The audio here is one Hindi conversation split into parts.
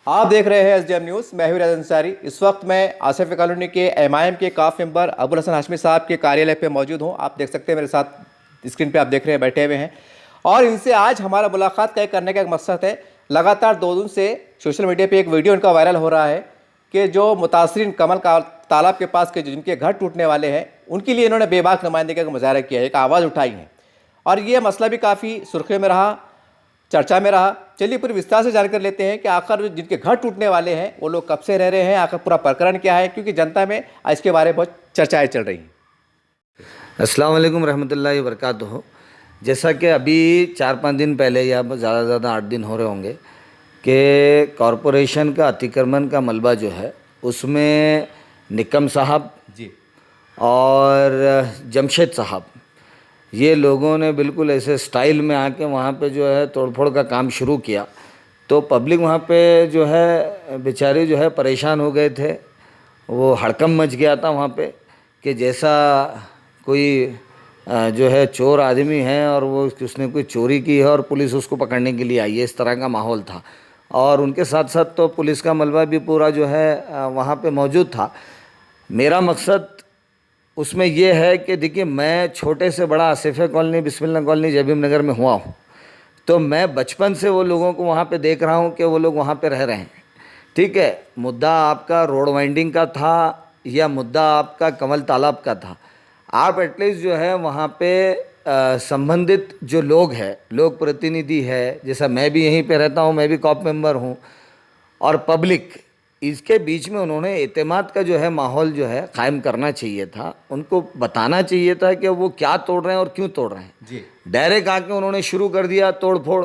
आप देख रहे हैं एसडीएम न्यूज़। मैं हूं राज अंसारी। इस वक्त मैं आसिफ कॉलोनी के एमआईएम के काफ मेंबर अबुल हसन हाशमी साहब के कार्यालय पे मौजूद हूं। आप देख सकते हैं मेरे साथ स्क्रीन पे, आप देख रहे हैं, बैठे हुए हैं। और इनसे आज हमारा मुलाकात तय करने का एक मकसद है। लगातार 2 दिन से सोशल मीडिया पर एक वीडियो इनका वायरल हो रहा है कि जो मुतासरीन कमल का तालाब के पास के जिनके घर टूटने वाले हैं, उनके लिए इन्होंने बेबाक नुमाइंदगी का मुजाहरा किया है, एक आवाज़ उठाई है। और ये मसला भी काफ़ी सुर्खियों में रहा, चर्चा में रहा। चलिए पूरी विस्तार से जानकर लेते हैं कि आखिर जिनके घर टूटने वाले हैं वो लोग कब से रह रहे हैं, आखिर पूरा प्रकरण क्या है, क्योंकि जनता में इसके बारे में बहुत चर्चाएं चल रही हैं। अस्सलाम वालेकुम रहमतुल्लाहि व बरकातुहू। जैसा कि अभी 4-5 दिन पहले या ज़्यादा से ज़्यादा 8 दिन हो रहे होंगे कि कॉरपोरेशन का अतिक्रमण का मलबा जो है उसमें निकम साहब जी और जमशेद साहब, ये लोगों ने बिल्कुल ऐसे स्टाइल में आके वहाँ पे जो है तोड़फोड़ का काम शुरू किया। तो पब्लिक वहाँ पे जो है बेचारे जो है परेशान हो गए थे। वो हड़कंप मच गया था वहाँ पे कि जैसा कोई जो है चोर आदमी है और वो उसने कोई चोरी की है और पुलिस उसको पकड़ने के लिए आई है, इस तरह का माहौल था। और उनके साथ साथ तो पुलिस का मलबा भी पूरा जो है वहाँ पे मौजूद था। मेरा मकसद उसमें ये है कि देखिए, मैं छोटे से बड़ा आसिफे कॉलोनी, बिस्मिल्लाह कॉलोनी, जबीम नगर में हुआ हूँ। तो मैं बचपन से वो लोगों को वहाँ पे देख रहा हूँ कि वो लोग वहाँ पे रह रहे हैं। ठीक है, मुद्दा आपका रोड वाइंडिंग का था या मुद्दा आपका कमल तालाब का था, आप एटलीस्ट जो है वहाँ पे संबंधित जो लोग हैं, लोग प्रतिनिधि है, जैसा मैं भी यहीं पे रहता हूँ, मैं भी कॉप मेंबर हूँ, और पब्लिक, इसके बीच में उन्होंने एतमाद का जो है माहौल जो है कायम करना चाहिए था। उनको बताना चाहिए था कि वो क्या तोड़ रहे हैं और क्यों तोड़ रहे हैं। जी डायरेक्ट आके उन्होंने शुरू कर दिया तोड़ फोड़।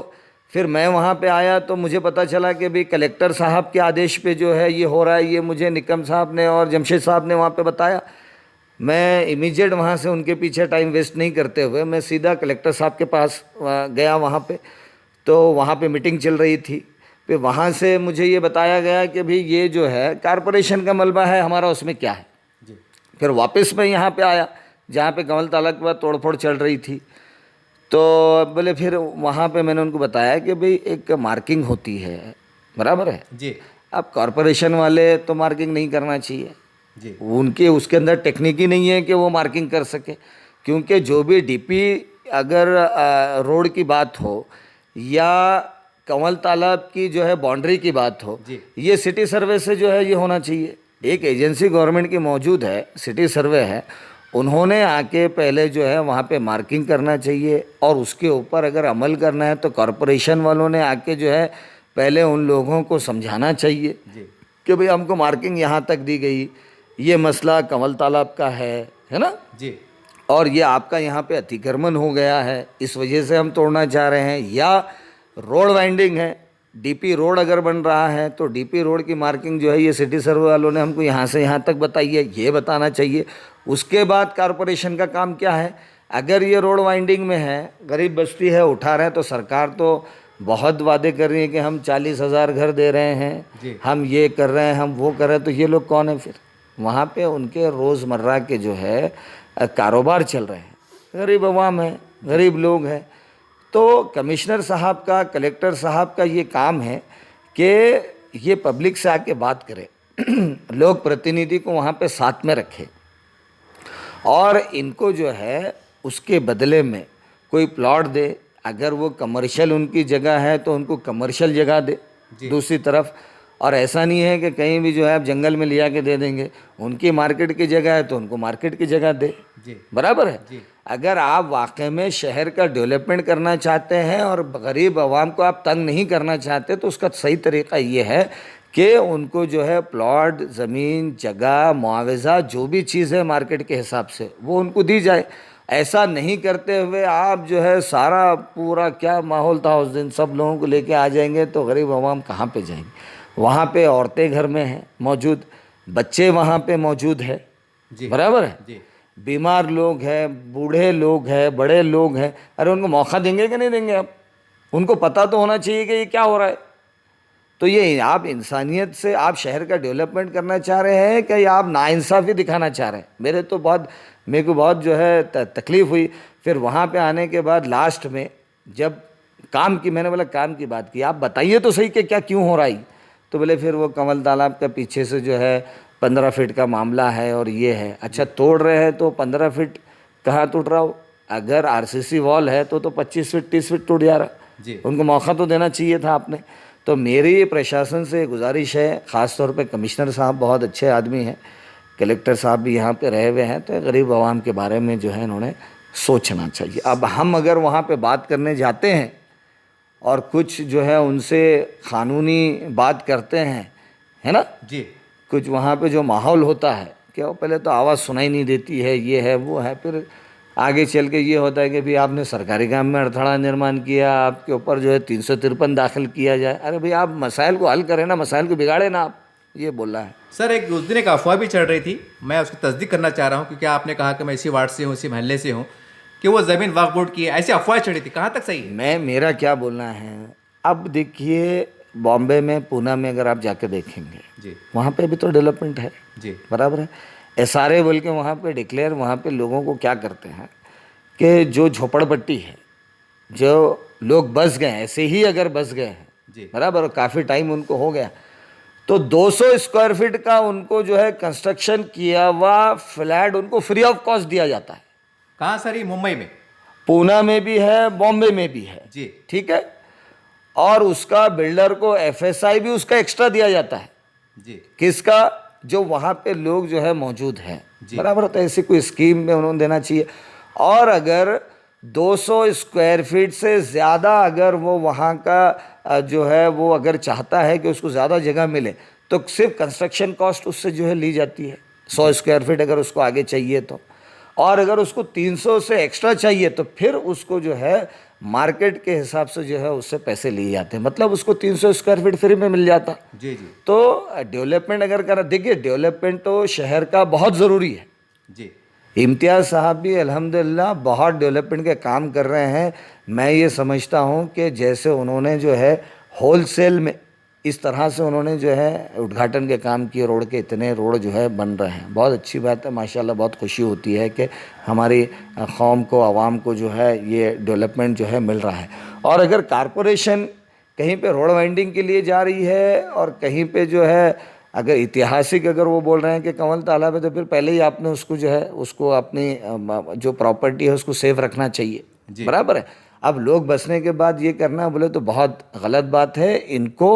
फिर मैं वहाँ पे आया तो मुझे पता चला कि भाई कलेक्टर साहब के आदेश पे जो है ये हो रहा है। ये मुझे निकम साहब ने और जमशेद साहब ने वहाँ पे बताया। मैं इमीडिएट वहाँ से उनके पीछे टाइम वेस्ट नहीं करते हुए मैं सीधा कलेक्टर साहब के पास गया वहाँ पे। तो वहाँ पे मीटिंग चल रही थी। फिर वहाँ से मुझे ये बताया गया कि भाई ये जो है कारपोरेशन का मलबा है, हमारा उसमें क्या है। जी फिर वापस मैं यहाँ पे आया जहाँ पे कमल तालाब के बाद तोड़फोड़ चल रही थी। तो बोले, फिर वहाँ पे मैंने उनको बताया कि भाई एक मार्किंग होती है, बराबर है। जी अब कॉरपोरेशन वाले तो मार्किंग नहीं करना चाहिए, जी उनके उसके अंदर टेक्निक ही नहीं है कि वो मार्किंग कर सके। क्योंकि जो भी डीपी, अगर रोड की बात हो या कमल तालाब की जो है बाउंड्री की बात हो, जी ये सिटी सर्वे से जो है ये होना चाहिए। एक एजेंसी गवर्नमेंट की मौजूद है, सिटी सर्वे है, उन्होंने आके पहले जो है वहाँ पे मार्किंग करना चाहिए। और उसके ऊपर अगर अमल करना है तो कॉरपोरेशन वालों ने आके जो है पहले उन लोगों को समझाना चाहिए जी कि भाई हमको मार्किंग यहाँ तक दी गई, ये मसला कमल तालाब का है ना, जी और ये आपका यहाँ पे अतिक्रमण हो गया है, इस वजह से हम तोड़ना चाह रहे हैं। या रोड वाइंडिंग है, डीपी रोड अगर बन रहा है तो डीपी रोड की मार्किंग जो है ये सिटी सर्वे वालों ने हमको यहाँ से यहाँ तक बताई है, ये बताना चाहिए। उसके बाद कॉरपोरेशन का काम क्या है, अगर ये रोड वाइंडिंग में है, गरीब बस्ती है, उठा रहे हैं, तो सरकार तो बहुत वादे कर रही है कि हम 40,000 घर दे रहे हैं, हम ये कर रहे हैं, हम वो कर रहे हैं। तो ये लोग कौन है फिर? वहाँ पे उनके रोज़मर्रा के जो है कारोबार चल रहे हैं, गरीब अवाम है, गरीब लोग हैं। तो कमिश्नर साहब का, कलेक्टर साहब का ये काम है कि ये पब्लिक से आके बात करें लोग प्रतिनिधि को वहाँ पे साथ में रखें और इनको जो है उसके बदले में कोई प्लॉट दे। अगर वो कमर्शियल उनकी जगह है तो उनको कमर्शियल जगह दे दूसरी तरफ। और ऐसा नहीं है कि कहीं भी जो है आप जंगल में लिया के दे देंगे, उनकी मार्केट की जगह है तो उनको मार्केट की जगह दे, बराबर है। अगर आप वाकई में शहर का डेवलपमेंट करना चाहते हैं और गरीब आवाम को आप तंग नहीं करना चाहते तो उसका सही तरीका ये है कि उनको जो है प्लॉट, ज़मीन, जगह, मुआवजा, जो भी चीज़ है मार्केट के हिसाब से वो उनको दी जाए। ऐसा नहीं करते हुए आप जो है सारा पूरा क्या माहौल था उस दिन, सब लोगों को लेके आ जाएंगे तो गरीब आवाम कहाँ पे जाएंगे। वहाँ पे औरतें घर में हैं मौजूद, बच्चे वहाँ पे मौजूद है, बराबर है, बीमार लोग हैं, बूढ़े लोग हैं, बड़े लोग हैं। अरे उनको मौका देंगे कि नहीं देंगे आप? उनको पता तो होना चाहिए कि ये क्या हो रहा है। तो ये आप इंसानियत से आप शहर का डेवलपमेंट करना चाह रहे हैं कि आप नाइंसाफ़ी दिखाना चाह रहे हैं? मेरे को बहुत जो है तकलीफ़ हुई। फिर वहाँ पे आने के बाद लास्ट में जब मैंने बोला काम की बात की, आप बताइए तो सही कि क्या क्यों हो रहा है। तो बोले फिर वो कंवल तालाब का पीछे से जो है 15 फीट का मामला है और ये है। अच्छा तोड़ रहे हैं तो 15 फीट कहाँ टूट रहा हो, अगर आरसीसी वॉल है तो 25 फीट 30 फीट टूट जा रहा। जी। उनको मौका तो देना चाहिए था आपने। तो मेरी प्रशासन से गुजारिश है, ख़ास तौर पे कमिश्नर साहब बहुत अच्छे आदमी हैं, कलेक्टर साहब भी यहाँ पे रहे हुए हैं, तो गरीब आवाम के बारे में जो है इन्होंने सोचना चाहिए। अब हम अगर वहाँ पे बात करने जाते हैं और कुछ जो है उनसे क़ानूनी बात करते हैं, है ना जी। कुछ वहाँ पे जो माहौल होता है कि वो पहले तो आवाज़ सुनाई नहीं देती है, ये है वो है, फिर आगे चल के ये होता है कि भाई आपने सरकारी काम में अड़थड़ा निर्माण किया, आपके ऊपर जो है 353 दाखिल किया जाए। अरे भाई आप मसाइल को हल करें ना, मसाइल को बिगाड़े ना आप, ये बोला है। सर एक उस दिन एक अफवाह भी चल रही थी, मैं उसकी तस्दीक करना चाह रहा हूँ, क्योंकि आपने कहा कि मैं इसी वार्ड से हूँ, इसी महल्ले से हूँ, कि वो ज़मीन वक्फ बोर्ड की है, ऐसी अफवाह चढ़ी थी, कहाँ तक सही है? मेरा क्या बोलना है, अब देखिए बॉम्बे में, पूना में अगर आप जाके देखेंगे जी। वहाँ पे भी तो डेवलपमेंट है, जी। बराबर है। एसआरए बोल के वहाँ पे डिक्लेयर, वहाँ पे लोगों को क्या करते हैं कि जो झोपड़पट्टी है, जो लोग बस गए, ऐसे ही अगर बस गए हैं, जी। बराबर, और काफ़ी टाइम उनको हो गया, तो 200 स्क्वायर फीट का उनको जो है कंस्ट्रक्शन किया हुआ फ्लैट उनको फ्री ऑफ कॉस्ट दिया जाता है। कहाँ सर? ये मुंबई में? पूना में भी है, बॉम्बे में भी है। जी। ठीक है, और उसका बिल्डर को एफएसआई भी उसका एक्स्ट्रा दिया जाता है। जी। किसका? जो वहाँ पे लोग जो है मौजूद हैं, जी। बराबर। तो ऐसी कोई स्कीम में उन्होंने देना चाहिए। और अगर 200 स्क्वायर फीट से ज़्यादा अगर वो वहाँ का जो है वो अगर चाहता है कि उसको ज़्यादा जगह मिले, तो सिर्फ कंस्ट्रक्शन कॉस्ट उससे जो है ली जाती है। 100 स्क्वायर फीट अगर उसको आगे चाहिए तो, और अगर उसको 300 से एक्स्ट्रा चाहिए तो फिर उसको जो है मार्केट के हिसाब से जो है उससे पैसे लिए जाते हैं, मतलब उसको 300 स्क्वायर फीट फ्री में मिल जाता। जी। जी। तो डेवलपमेंट अगर करा, देखिए डेवलपमेंट तो शहर का बहुत ज़रूरी है। जी। इम्तियाज़ साहब भी अल्हम्दुलिल्लाह बहुत डेवलपमेंट के काम कर रहे हैं। मैं ये समझता हूँ कि जैसे उन्होंने जो है होलसेल में इस तरह से उन्होंने जो है उद्घाटन के काम किए, रोड के इतने रोड जो है बन रहे हैं, बहुत अच्छी बात है माशाल्लाह। बहुत खुशी होती है कि हमारी कौम को, आवाम को जो है ये डेवलपमेंट जो है मिल रहा है। और अगर कारपोरेशन कहीं पे रोड वाइंडिंग के लिए जा रही है और कहीं पे जो है अगर ऐतिहासिक अगर वो बोल रहे हैं कि कंवल तालाब है, तो फिर पहले ही आपने उसको जो है उसको अपनी जो प्रॉपर्टी है उसको सेफ रखना चाहिए, बराबर है। अब लोग बसने के बाद ये करना बोले तो बहुत गलत बात है। इनको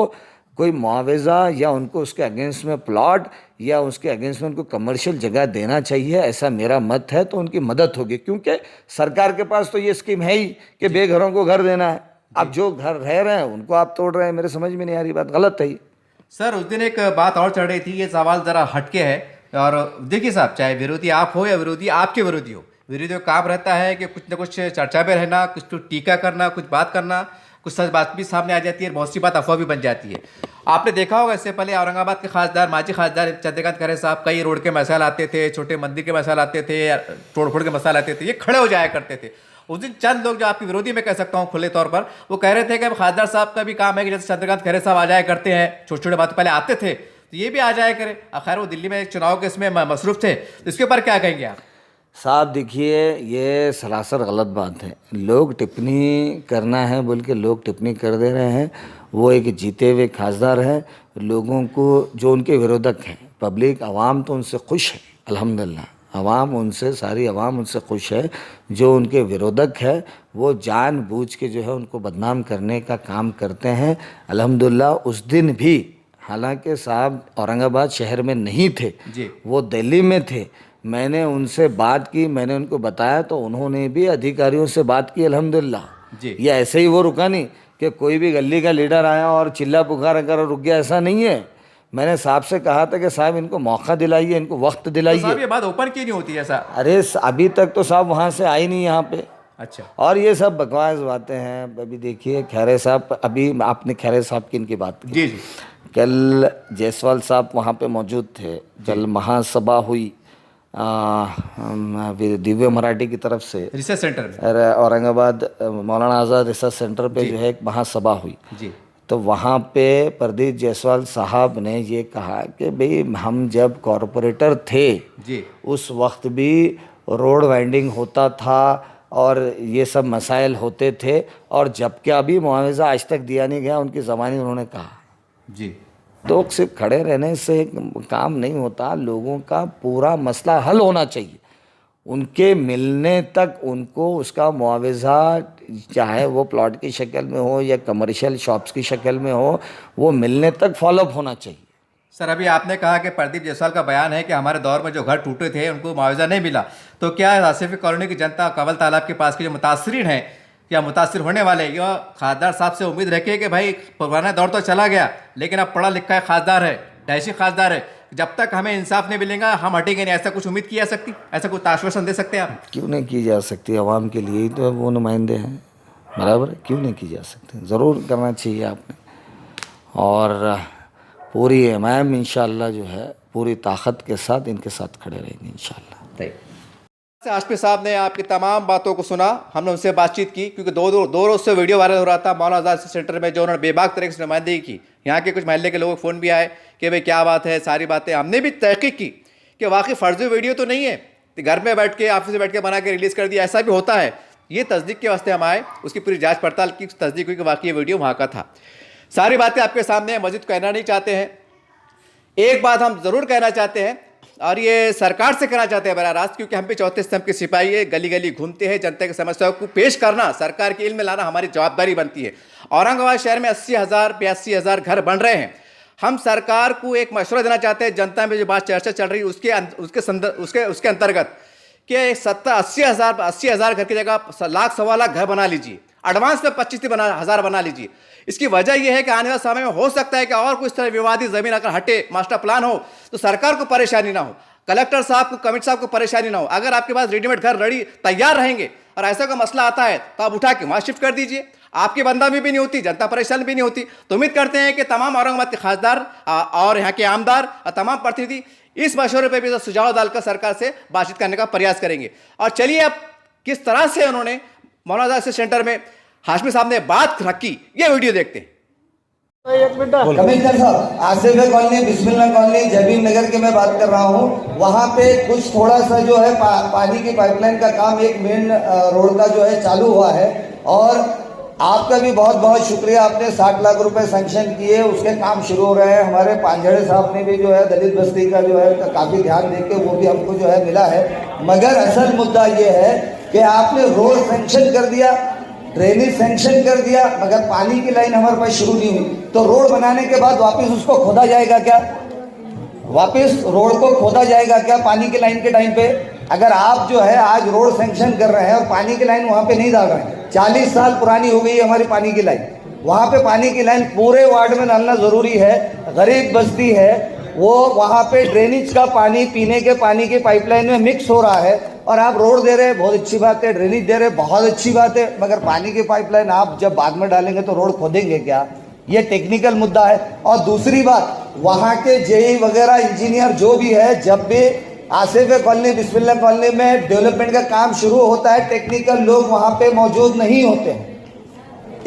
कोई मुआवजा या उनको उसके अगेंस्ट में प्लॉट या उसके अगेंस्ट में उनको कमर्शियल जगह देना चाहिए, ऐसा मेरा मत है। तो उनकी मदद होगी, क्योंकि सरकार के पास तो ये स्कीम है ही कि बेघरों को घर देना है। अब जो घर रह रहे हैं उनको आप तोड़ रहे हैं, मेरे समझ में नहीं आ रही बात, गलत है ये। सर उस दिन एक बात और चढ़ रही थी, ये सवाल ज़रा हटके है। और देखिए साहब, चाहे विरोधी आप हो या विरोधी आपके विरोधी हो, विरोधियों का काम रहता है कि कुछ ना कुछ चर्चा में रहना, कुछ तो टीका करना, कुछ बात करना, कुछ सच बात भी सामने आ जाती है, बहुत सी बात अफवाह भी बन जाती है। आपने देखा होगा इससे पहले औरंगाबाद के खासदार, माजी खासदार चंद्रकांत खैरे साहब, कई रोड के मसाइल आते थे, छोटे मंदिर के मसाइल आते थे, तोड़ फोड़ के मसाइल आते थे, ये खड़े हो जाया करते थे। उस दिन चंद लोग, जो आपके विरोधी में कह सकता हूँ खुले तौर पर, वो कह रहे थे कि अब खासदार साहब का भी काम है कि जैसे चंद्रकांत खैरे साहब आ जाया करते हैं, छोटे छोटे बात पहले आते थे, तो ये भी आ जाया करें। खैर वो दिल्ली में एक चुनाव के इसमें मसरूफ थे, तो इसके ऊपर क्या कहेंगे आप? साहब देखिए, ये सरासर गलत बात है। लोग टिप्पणी करना है बोल के लोग टिप्पणी कर दे रहे हैं। वो एक जीते हुए खासदार हैं। लोगों को जो उनके विरोधक हैं, पब्लिक आवाम तो उनसे खुश है अल्हम्दुलिल्लाह, आवाम उनसे, सारी आवाम उनसे खुश है। जो उनके विरोधक है वो जानबूझ के जो है उनको बदनाम करने का काम करते हैं अल्हम्दुलिल्लाह। उस दिन भी हालांकि साहब औरंगाबाद शहर में नहीं थे जी। वो दिल्ली में थे। मैंने उनसे बात की, मैंने उनको बताया तो उन्होंने भी अधिकारियों से बात की अल्हम्दुलिल्लाह जी। ये ऐसे ही वो रुका नहीं कि कोई भी गली का लीडर आया और चिल्ला पुकार कर रुक गया, ऐसा नहीं है। मैंने साहब से कहा था कि साहब इनको मौका दिलाइए, इनको वक्त तो दिलाइए। साहब ये बात ओपन क्यों नहीं होती ऐसा? अरे अभी तक तो साहब वहाँ से आई नहीं यहाँ पे। अच्छा। और ये सब बकवास बातें हैं। अभी देखिए खैरे साहब, अभी आपने खैरे साहब की इनकी बात की, जी। जी। कल जायसवाल साहब वहाँ पे मौजूद थे। कल महासभा हुई दिव्य मराठी की तरफ से रिसर्च सेंटर में, औरंगाबाद मौलाना आज़ाद रिसर्च सेंटर पे जो है एक महासभा हुई। जी। तो वहाँ पे प्रदीप जायसवाल साहब ने ये कहा कि भाई हम जब कॉरपोरेटर थे जी। उस वक्त भी रोड वाइंडिंग होता था और ये सब मसाइल होते थे, और जबकि अभी मुआवजा आज तक दिया नहीं गया उनकी ज़बानी उन्होंने कहा। जी। तो सिर्फ खड़े रहने से काम नहीं होता, लोगों का पूरा मसला हल होना चाहिए। उनके मिलने तक उनको उसका मुआवजा, चाहे वो प्लॉट की शक्ल में हो या कमर्शियल शॉप्स की शक्ल में हो, वो मिलने तक फॉलोअप होना चाहिए। सर, अभी आपने कहा कि प्रदीप जायसवाल का बयान है कि हमारे दौर में जो घर टूटे थे उनको मुआवजा नहीं मिला, तो क्या आसिफी कॉलोनी की जनता कंवल तालाब के पास के जो मुतासरीन हैं या मुतासर होने वाले, यह खासदार साहब से उम्मीद रखे कि भाई पुराना दौर तो चला गया लेकिन अब पढ़ा लिखा है खासदार है, डैशी खासदार है, जब तक हमें इंसाफ नहीं मिलेगा हम हटेंगे नहीं, ऐसा कुछ उम्मीद की जा सकती? ऐसा कुछ आश्वासन दे सकते हैं आप? क्यों नहीं की जा सकती? आवाम के लिए ही तो वो नुमाइंदे हैं, बराबर है, क्यों नहीं की जा सकती? ज़रूर करना चाहिए आपने। और पूरी एमआईएम इंशाअल्लाह जो है पूरी ताकत के साथ इनके साथ खड़े रहेंगे इंशाअल्लाह। हाशमी साहब ने आपकी तमाम बातों को सुना, हमने उनसे बातचीत की, क्योंकि दो रोज़ से वीडियो वायरल हो रहा था मौलाना आज़ाद सेंटर में जो उन्होंने बेबाक तरीके से नुमाइंदगी की। यहाँ के कुछ महल्ले के लोगों के फ़ोन भी आए कि भाई क्या बात है, सारी बातें हमने भी तहकीक की कि वाकई फर्जी वीडियो तो नहीं है, घर में बैठ के ऑफिस में बैठ के बना के रिलीज़ कर दिया, ऐसा भी होता है। ये तस्दीक के वास्ते हम आए, उसकी पूरी जाँच पड़ताल की, तस्दीक हुई कि वाकई ये वीडियो वहाँ का था। सारी बातें आपके सामने मजीद कहना नहीं चाहते हैं। एक बात हम ज़रूर कहना चाहते हैं और ये सरकार से कहना चाहते हैं बराह रास्त, क्योंकि हम भी चौथे स्तंभ के सिपाही है, गली गली घूमते हैं, जनता की समस्याओं को पेश करना, सरकार के इल्म में लाना हमारी जवाबदारी बनती है। औरंगाबाद शहर में 80,000 82,000 घर बन रहे हैं। हम सरकार को एक मशवरा देना चाहते हैं, जनता में जो बात चर्चा चल रही है उसके अंतर्गत कि 80,000 घर की जगह लाख सवा लाख घर बना लीजिए, एडवांस में 25,000 बना लीजिए। इसकी वजह यह है कि आने वाले समय में हो सकता है कि और कुछ तरह विवादित जमीन अगर हटे, मास्टर प्लान हो, तो सरकार को परेशानी ना हो, कलेक्टर साहब को, कमिश्नर साहब को परेशानी ना हो। अगर आपके पास रेडीमेड घर रेडी तैयार रहेंगे और ऐसा का मसला आता है तो आप उठा के वहाँ शिफ्ट कर दीजिए, आपकी बंदा भी नहीं होती, जनता परेशान भी नहीं होती। तो उम्मीद करते हैं कि तमाम औरंगाबाद के खासदार और यहाँ के आमदार और तमाम प्रतिनिधि इस मशवरे पर भी सुझाव डालकर सरकार से बातचीत करने का प्रयास करेंगे। और चलिए अब किस तरह से उन्होंने मौलाना आज़ाद सेंटर में हाशमी साहब ने बात रखी, ये वीडियो देखते हैं। कमिश्नर साहब, आसिफ कॉलोनी, बिस्मिल्लाह कॉलोनी, जबीन नगर की मैं बात कर रहा हूँ। वहाँ पे कुछ थोड़ा सा जो है पानी की पाइपलाइन का काम एक मेन रोड का जो है चालू हुआ है, और आपका भी बहुत बहुत शुक्रिया, आपने 60 लाख रुपए सैंक्शन किए, उसके काम शुरू हो रहे हैं। हमारे पांझड़े साहब ने भी जो है दलित बस्ती का जो है काफ़ी ध्यान दे के वो भी हमको जो है मिला है। मगर असल मुद्दा ये है कि आपने रोड सैंक्शन कर दिया, ड्रेनेज सैंक्शन कर दिया, मगर पानी की लाइन हमारे पास शुरू नहीं हुई। तो रोड बनाने के बाद वापस उसको खोदा जाएगा क्या? वापस रोड को खोदा जाएगा क्या पानी की लाइन के टाइम पे? अगर आप जो है आज रोड सैंक्शन कर रहे हैं और पानी की लाइन वहाँ पे नहीं डाल रहे हैं, 40 साल पुरानी हो गई है हमारी पानी की लाइन, वहाँ पे पानी की लाइन पूरे वार्ड में डालना ज़रूरी है। गरीब बस्ती है वो, वहाँ पे ड्रेनेज का पानी पीने के पानी की पाइपलाइन में मिक्स हो रहा है, और आप रोड दे रहे हैं, बहुत अच्छी बात है, ड्रेनेज दे रहे हैं, बहुत अच्छी बात है, मगर पानी की पाइपलाइन आप जब बाद में डालेंगे तो रोड खोदेंगे क्या? ये टेक्निकल मुद्दा है। और दूसरी बात, वहाँ के जेई वगैरह इंजीनियर जो भी है, जब भी आसिफ कॉलोनी, बिस्मिल्लाह कॉलोनी में डेवलपमेंट का काम शुरू होता है, टेक्निकल लोग वहाँ पे मौजूद नहीं होते हैं।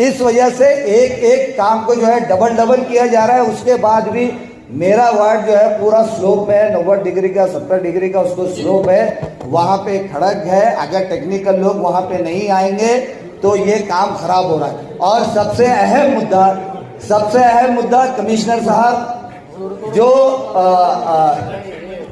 इस वजह से एक एक काम को जो है डबल किया जा रहा है। उसके बाद भी मेरा वार्ड जो है पूरा स्लोप है, 90 डिग्री का, 70 डिग्री का उसको स्लोप है, वहाँ पे खड़क है। अगर टेक्निकल लोग वहाँ पे नहीं आएंगे तो ये काम खराब हो रहा है। और सबसे अहम मुद्दा कमिश्नर साहब, जो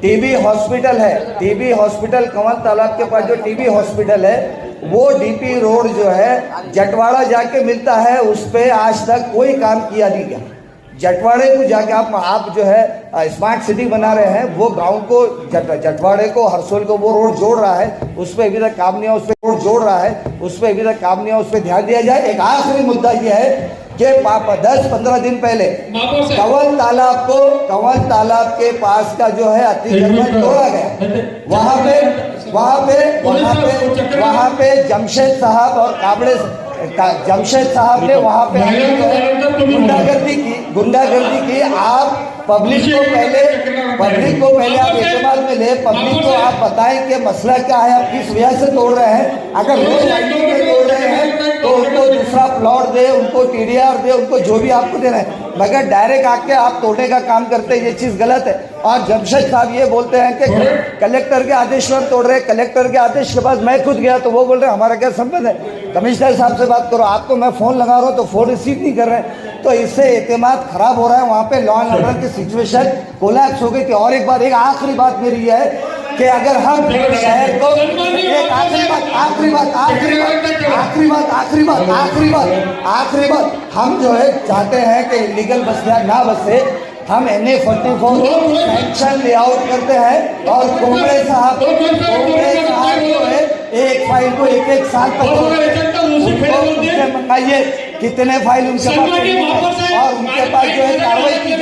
टीबी हॉस्पिटल है, टीबी हॉस्पिटल कंवल तालाब के पास जो टीबी हॉस्पिटल है, वो डीपी रोड जो है जटवाड़ा जाके मिलता है, उस पर आज तक कोई काम किया नहीं गया। जटवाड़े को जाके आप जो है स्मार्ट सिटी बना रहे हैं, वो गांव को जटवाड़े को, हरसोल को वो रोड जोड़ रहा है, उस पर अभी तक काम नहीं है, उस पर रोड जोड़ रहा है, उस पर अभी तक काम नहीं है, उस पर ध्यान दिया जाए। एक आखिरी मुद्दा ये है कि 10-15 दिन पहले कंवल तालाब के पास का जो है अतिक्रमण तोड़ा गया। वहाँ पे जमशेद साहब और काबड़े जमशेद साहब ने वहाँ पे गुंडागर्दी की। आप पब्लिक को पहले आप एतमाद में ले, पब्लिक को आप बताएं कि मसला क्या है, आप किस वजह से तोड़ रहे हैं। अगर रोड लाइटिंग में तोड़ रहे हैं तो उनको दूसरा प्लॉट दे, उनको TDR दे, उनको जो भी आपको दे रहे हैं, मगर डायरेक्ट आके आप तोड़ने का काम करते हैं, ये चीज़ गलत है। और जमशेद साहब ये बोलते हैं कि कलेक्टर के आदेश पर तोड़ रहे हैं, कलेक्टर के आदेश के बाद मैं खुद गया तो वो बोल रहे हैं हमारा क्या संबंध है, कमिश्नर साहब से बात करो। आपको मैं फ़ोन लगा रहा हूँ तो फ़ोन रिसीव नहीं कर रहे हैं। तो इससे एतमाद खराब हो रहा है। वहाँ पे लॉ एंड ऑर्डर की सिचुएशन कोलैप्स हो गई थी। और एक बात, एक आखिरी बात मेरी है कि अगर हम शहर को एक आखिरी बात हम जो है चाहते हैं कि इलीगल बस ना बसे, हम NA-44 सैंक्शन लेआउट करते हैं और कोमड़े साहब जो है एक फाइल को एक साल तक उनसे मंगाइए कितने फाइल उनके पास और उनके पास जो है कार्रवाई की